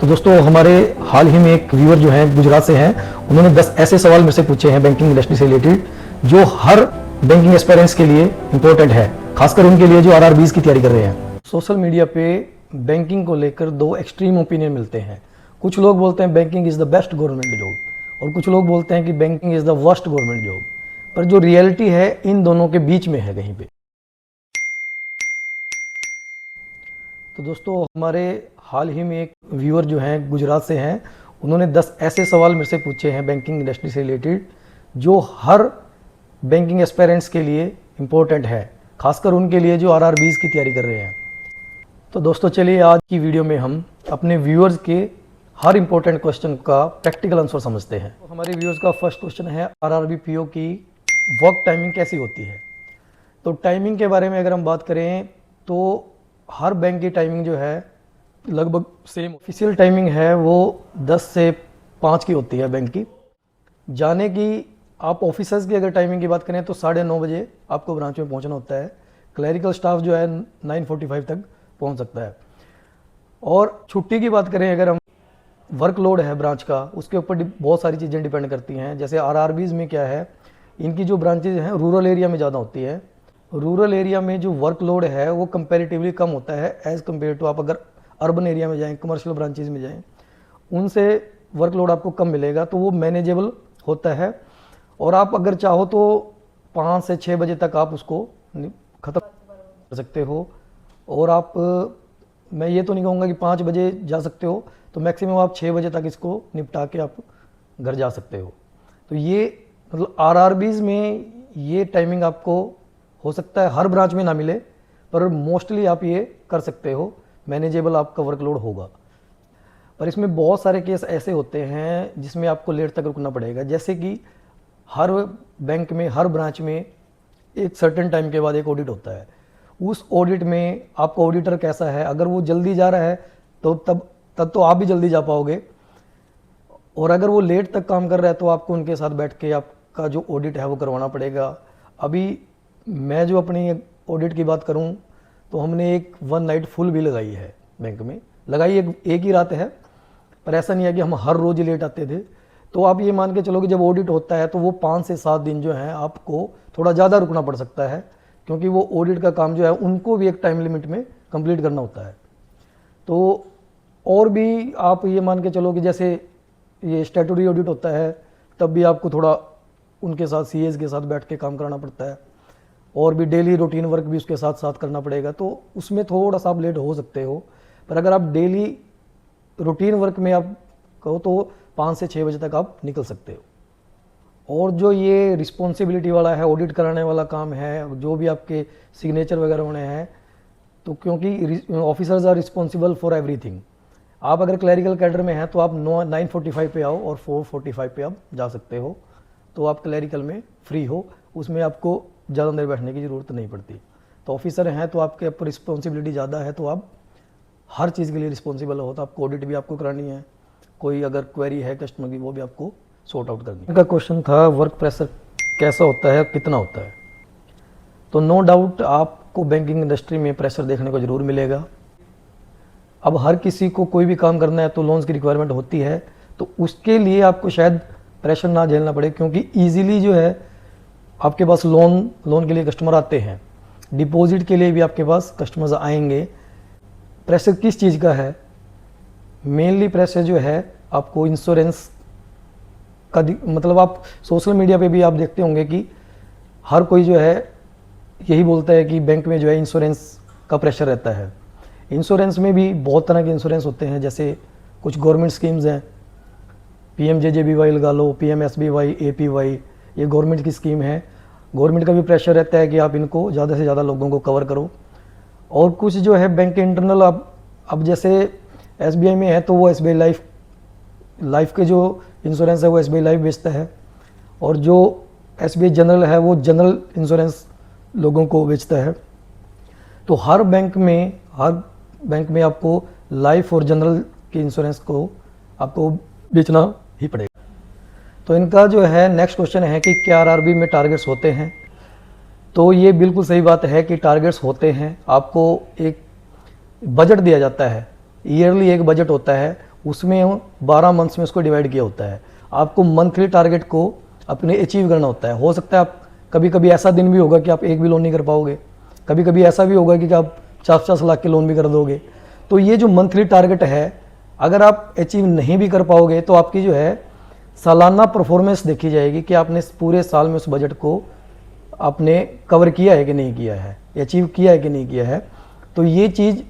तो दोस्तों हमारे हाल ही में एक व्यूअर जो हैं गुजरात से हैं, उन्होंने 10 ऐसे सवाल मेरे से पूछे हैं बैंकिंग इंडस्ट्री से रिलेटेड जो हर बैंकिंग एस्पिरेंट्स के लिए इंपॉर्टेंट है, खासकर उनके लिए जो आरआरबीज की तैयारी कर रहे हैं। सोशल मीडिया पे बैंकिंग को लेकर दो एक्सट्रीम ओपिनियन मिलते हैं। कुछ लोग बोलते हैं banking is the best government job और कुछ लोग बोलते हैं कि banking is the worst government job, पर जो रियलिटी है इन दोनों के बीच में है कहीं पे। तो दोस्तों हमारे हाल ही में एक व्यूअर जो हैं गुजरात से हैं, उन्होंने 10 ऐसे सवाल मेरे से पूछे हैं बैंकिंग इंडस्ट्री से रिलेटेड जो हर बैंकिंग एस्पिरेंट्स के लिए इम्पोर्टेंट है, खासकर उनके लिए जो आरआरबीज की तैयारी कर रहे हैं। तो दोस्तों चलिए आज की वीडियो में हम अपने व्यूअर्स के हर इंपॉर्टेंट क्वेश्चन का प्रैक्टिकल आंसर समझते हैं। तो हमारे व्यूअर्स का फर्स्ट क्वेश्चन है आरआरबी पीओ की वर्क टाइमिंग कैसी होती है। तो टाइमिंग के बारे में अगर हम बात करें तो हर बैंक की टाइमिंग जो है लगभग सेम। ऑफिशियल टाइमिंग है वो 10 से 5 की होती है बैंक की। जाने की आप ऑफिसर्स की अगर टाइमिंग की बात करें तो 9:30 बजे आपको ब्रांच में पहुंचना होता है। क्लरिकल स्टाफ जो है 9:45 तक पहुंच सकता है। और छुट्टी की बात करें अगर हम, वर्कलोड है ब्रांच का, उसके ऊपर बहुत सारी चीज़ें डिपेंड करती हैं। जैसे आरआरबीज में क्या है, इनकी जो ब्रांचेज हैं रूरल एरिया में ज़्यादा होती है। रूरल एरिया में जो वर्कलोड है वो कंपैरेटिवली कम होता है एज़ कम्पेयर टू आप अगर अर्बन एरिया में जाएं, कमर्शियल ब्रांचेज में जाएं, उनसे वर्कलोड आपको कम मिलेगा, तो वो मैनेजेबल होता है। और आप अगर चाहो तो 5 से 6 बजे तक आप उसको ख़त्म कर सकते हो। और आप, मैं ये तो नहीं कहूँगा कि 5 बजे जा सकते हो, तो मैक्सिमम आप 6 बजे तक इसको निपटा के आप घर जा सकते हो। तो ये मतलब आरआरबीज में ये टाइमिंग आपको हो सकता है हर ब्रांच में ना मिले, पर मोस्टली आप ये कर सकते हो, मैनेजेबल आपका वर्कलोड होगा। पर इसमें बहुत सारे केस ऐसे होते हैं जिसमें आपको लेट तक रुकना पड़ेगा। जैसे कि हर बैंक में, हर ब्रांच में एक सर्टेन टाइम के बाद एक ऑडिट होता है। उस ऑडिट में आपका ऑडिटर कैसा है, अगर वो जल्दी जा रहा है तो तब तो आप भी जल्दी जा पाओगे, और अगर वो लेट तक काम कर रहा है तो आपको उनके साथ बैठ के आपका जो ऑडिट है वो करवाना पड़ेगा। अभी मैं जो अपनी ऑडिट की बात करूं तो हमने एक 1 नाइट फुल भी लगाई है बैंक में। लगाई एक ही रात है, पर ऐसा नहीं है कि हम हर रोज़ लेट आते थे। तो आप ये मान के चलो कि जब ऑडिट होता है तो वो 5 से 7 दिन जो है आपको थोड़ा ज़्यादा रुकना पड़ सकता है, क्योंकि वो ऑडिट का काम जो है उनको भी एक टाइम लिमिट में कंप्लीट करना होता है। तो और भी आप ये मान के चलो कि जैसे ये स्टैट्यूटरी ऑडिट होता है, तब भी आपको थोड़ा उनके साथ सीएज के साथ बैठ के काम कराना पड़ता है, और भी डेली रूटीन वर्क भी उसके साथ साथ करना पड़ेगा। तो उसमें थोड़ा सा आप लेट हो सकते हो, पर अगर आप डेली रूटीन वर्क में आप कहो तो 5 से 6 बजे तक आप निकल सकते हो। और जो ये रिस्पॉन्सिबिलिटी वाला है, ऑडिट कराने वाला काम है, जो भी आपके सिग्नेचर वगैरह होने हैं, तो क्योंकि officers are responsible for everything. आप अगर क्लरिकल कैडर में हैं तो आप 9:45 पे आओ और 4:45 पे आप जा सकते हो, तो आप क्लरिकल में फ्री हो, उसमें आपको ज़्यादा देर बैठने की ज़रूरत नहीं पड़ती। तो ऑफिसर हैं तो आपके ऊपर रिस्पॉन्सिबिलिटी ज़्यादा है, तो आप हर चीज़ के लिए रिस्पॉन्सिबल हो। तो आपको ऑडिट भी आपको करानी है, कोई अगर क्वेरी है कस्टमर की वो भी आपको सॉर्ट आउट करनी है। उनका क्वेश्चन था वर्क प्रेशर कैसा होता है, कितना होता है। तो नो डाउट आपको बैंकिंग इंडस्ट्री में प्रेशर देखने को ज़रूर मिलेगा। अब हर किसी को कोई भी काम करना है तो लोन्स की रिक्वायरमेंट होती है, तो उसके लिए आपको शायद प्रेशर ना झेलना पड़े, क्योंकि ईजिली जो है आपके पास लोन के लिए कस्टमर आते हैं, डिपॉजिट के लिए भी आपके पास कस्टमर्स आएंगे। प्रेशर किस चीज़ का है, मेनली प्रेशर जो है आपको इंश्योरेंस का, मतलब आप सोशल मीडिया पे भी आप देखते होंगे कि हर कोई जो है यही बोलता है कि बैंक में जो है इंश्योरेंस का प्रेशर रहता है। इंश्योरेंस में भी बहुत तरह के इंश्योरेंस होते हैं, जैसे कुछ गवर्नमेंट स्कीम्स हैं, PMJJBY लगा लो, PMSBY, APY, ये गवर्नमेंट की स्कीम है। गवर्नमेंट का भी प्रेशर रहता है कि आप इनको ज़्यादा से ज़्यादा लोगों को कवर करो। और कुछ जो है बैंक के इंटरनल, अब जैसे SBI में है तो वो SBI लाइफ के जो इंश्योरेंस है वो SBI लाइफ बेचता है, और जो SBI जनरल है वो जनरल इंश्योरेंस लोगों को बेचता है। तो हर बैंक में आपको लाइफ और जनरल के इंश्योरेंस को आपको बेचना ही पड़ेगा। तो इनका जो है नेक्स्ट क्वेश्चन है कि क्या आरआरबी में टारगेट्स होते हैं। तो ये बिल्कुल सही बात है कि टारगेट्स होते हैं। आपको एक बजट दिया जाता है, ईयरली एक बजट होता है, उसमें 12 मंथ्स में उसको डिवाइड किया होता है। आपको मंथली टारगेट को अपने अचीव करना होता है। हो सकता है आप कभी कभी ऐसा दिन भी होगा कि आप एक भी लोन नहीं कर पाओगे, कभी कभी ऐसा भी होगा कि आप 50 लाख के लोन भी कर दोगे। तो ये जो मंथली टारगेट है, अगर आप अचीव नहीं भी कर पाओगे तो आपकी जो है सालाना परफॉर्मेंस देखी जाएगी कि आपने पूरे साल में उस बजट को आपने कवर किया है कि नहीं किया है, अचीव किया है कि नहीं किया है। तो ये चीज़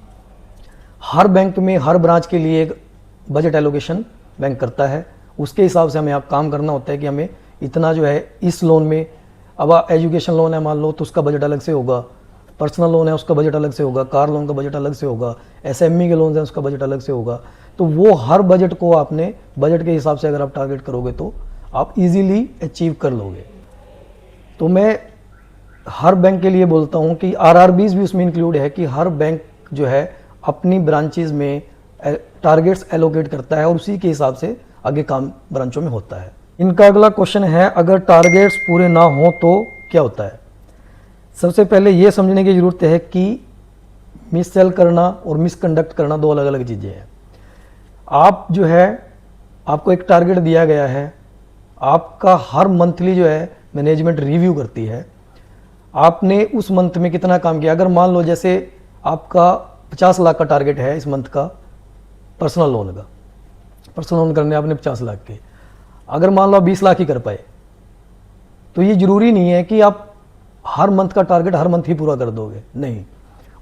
हर बैंक में हर ब्रांच के लिए एक बजट एलोकेशन बैंक करता है। उसके हिसाब से हमें आप काम करना होता है कि हमें इतना जो है इस लोन में, अब एजुकेशन लोन है मान लो तो उसका बजट अलग से होगा, पर्सनल लोन है उसका बजट अलग से होगा, कार लोन का बजट अलग से होगा, एसएमई के लोन है उसका बजट अलग से होगा। तो वो हर बजट को आपने बजट के हिसाब से अगर आप टारगेट करोगे तो आप इजीली अचीव कर लोगे। तो मैं हर बैंक के लिए बोलता हूँ कि आरआरबीज भी उसमें इंक्लूड है कि हर बैंक जो है अपनी ब्रांचेज में टारगेट्स एलोकेट करता है और उसी के हिसाब से आगे काम ब्रांचों में होता है। इनका अगला क्वेश्चन है, अगर टारगेट्स पूरे ना हो तो क्या होता है। सबसे पहले ये समझने की ज़रूरत है कि मिस सेल करना और मिसकंडक्ट करना दो अलग अलग चीज़ें हैं। आप जो है, आपको एक टारगेट दिया गया है, आपका हर मंथली जो है मैनेजमेंट रिव्यू करती है, आपने उस मंथ में कितना काम किया। अगर मान लो जैसे आपका 50 लाख का टारगेट है इस मंथ का पर्सनल लोन का, पर्सनल लोन करने आपने 50 लाख के, अगर मान लो आप 20 लाख ही कर पाए तो ये ज़रूरी नहीं है कि आप हर मंथ का टारगेट हर मंथ ही पूरा कर दोगे, नहीं।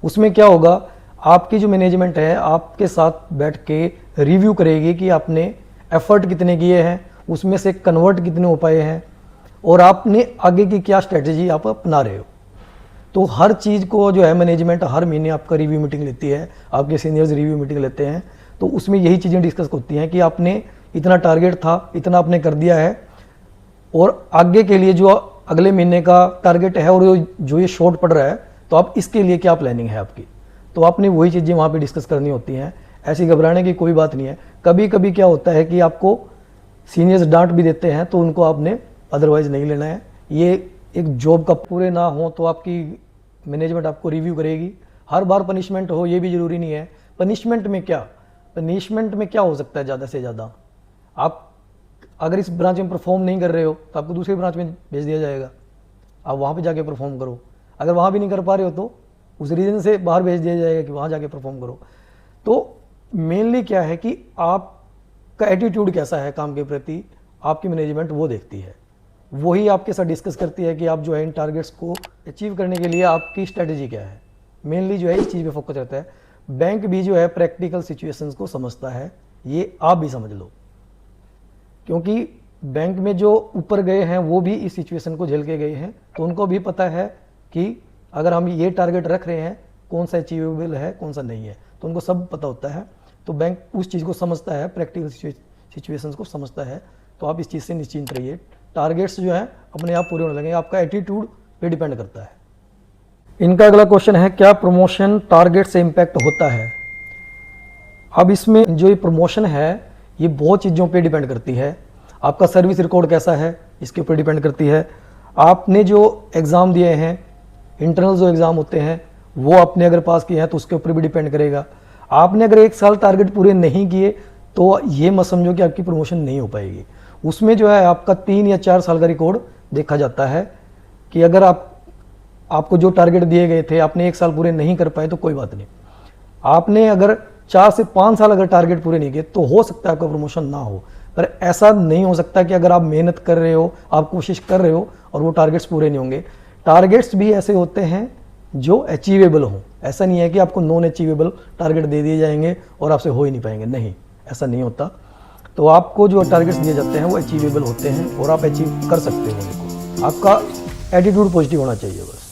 उसमें क्या होगा, आपकी जो मैनेजमेंट है आपके साथ बैठ के रिव्यू करेगी कि आपने एफर्ट कितने किए हैं, उसमें से कन्वर्ट कितने हो पाए हैं और आपने आगे की क्या स्ट्रेटजी आप अपना रहे हो। तो हर चीज़ को जो है मैनेजमेंट हर महीने आपका रिव्यू मीटिंग लेती है, आपके सीनियर्स रिव्यू मीटिंग लेते हैं। तो उसमें यही चीज़ें डिस्कस होती हैं कि आपने इतना टारगेट था, इतना आपने कर दिया है और आगे के लिए जो अगले महीने का टारगेट है और जो ये शॉर्ट पड़ रहा है तो आप इसके लिए क्या प्लानिंग है आपकी। तो आपने वही चीज़ें वहाँ पे डिस्कस करनी होती हैं। ऐसी घबराने की कोई बात नहीं है। कभी कभी क्या होता है कि आपको सीनियर्स डांट भी देते हैं तो उनको आपने अदरवाइज नहीं लेना है। ये एक जॉब का पूरे ना हो तो आपकी मैनेजमेंट आपको रिव्यू करेगी। हर बार पनिशमेंट हो ये भी ज़रूरी नहीं है। पनिशमेंट में क्या हो सकता है, ज़्यादा से ज़्यादा आप अगर इस ब्रांच में परफॉर्म नहीं कर रहे हो तो आपको दूसरी ब्रांच में भेज दिया जाएगा, आप वहाँ पे जाके परफॉर्म करो। अगर वहाँ भी नहीं कर पा रहे हो तो उस रीजन से बाहर भेज दिया जाएगा कि वहाँ जाके परफॉर्म करो। तो मेनली क्या है कि आपका एटीट्यूड कैसा है काम के प्रति, आपकी मैनेजमेंट वो देखती है, वही आपके साथ डिस्कस करती है कि आप जो है इन टारगेट्स को अचीव करने के लिए आपकी स्ट्रेटजी क्या है। मेनली जो है इस चीज़ पे फोकस रहता है। बैंक भी जो है प्रैक्टिकल सिचुएशंस को समझता है, ये आप भी समझ लो, क्योंकि बैंक में जो ऊपर गए हैं वो भी इस सिचुएशन को झेल के गए हैं। तो उनको भी पता है कि अगर हम ये टारगेट रख रहे हैं कौन सा अचीवेबल है कौन सा नहीं है, तो उनको सब पता होता है। तो बैंक उस चीज़ को समझता है, प्रैक्टिकल सिचुएशंस को समझता है। तो आप इस चीज़ से निश्चिंत रहिए, टारगेट्स जो है अपने आप पूरे होने लगेंगे, आपका एटीट्यूड पे डिपेंड करता है। इनका अगला क्वेश्चन है, क्या प्रमोशन टारगेट से इम्पैक्ट होता है। अब इसमें जो ये प्रमोशन है ये बहुत चीज़ों पे डिपेंड करती है। आपका सर्विस रिकॉर्ड कैसा है इसके ऊपर डिपेंड करती है। आपने जो एग्ज़ाम दिए हैं, इंटरनल जो एग्ज़ाम होते हैं वो आपने अगर पास किए हैं तो उसके ऊपर भी डिपेंड करेगा। आपने अगर एक साल टारगेट पूरे नहीं किए तो ये मत समझो कि आपकी प्रमोशन नहीं हो पाएगी। उसमें जो है आपका 3 या 4 साल का रिकॉर्ड देखा जाता है कि अगर आपको जो टारगेट दिए गए थे आपने 1 साल पूरे नहीं कर पाए तो कोई बात नहीं। आपने अगर 4 से 5 साल अगर टारगेट पूरे नहीं किए तो हो सकता है आपका प्रमोशन ना हो, पर ऐसा नहीं हो सकता कि अगर आप मेहनत कर रहे हो, आप कोशिश कर रहे हो और वो टारगेट्स पूरे नहीं होंगे। टारगेट्स भी ऐसे होते हैं जो अचीवेबल हों। ऐसा नहीं है कि आपको नॉन अचीवेबल टारगेट दे दिए जाएंगे और आपसे हो ही नहीं पाएंगे, नहीं, ऐसा नहीं होता। तो आपको जो टारगेट्स दिए जाते हैं वो अचीवेबल होते हैं और आप अचीव कर सकते हो उनको। आपका एटीट्यूड पॉजिटिव होना चाहिए बस।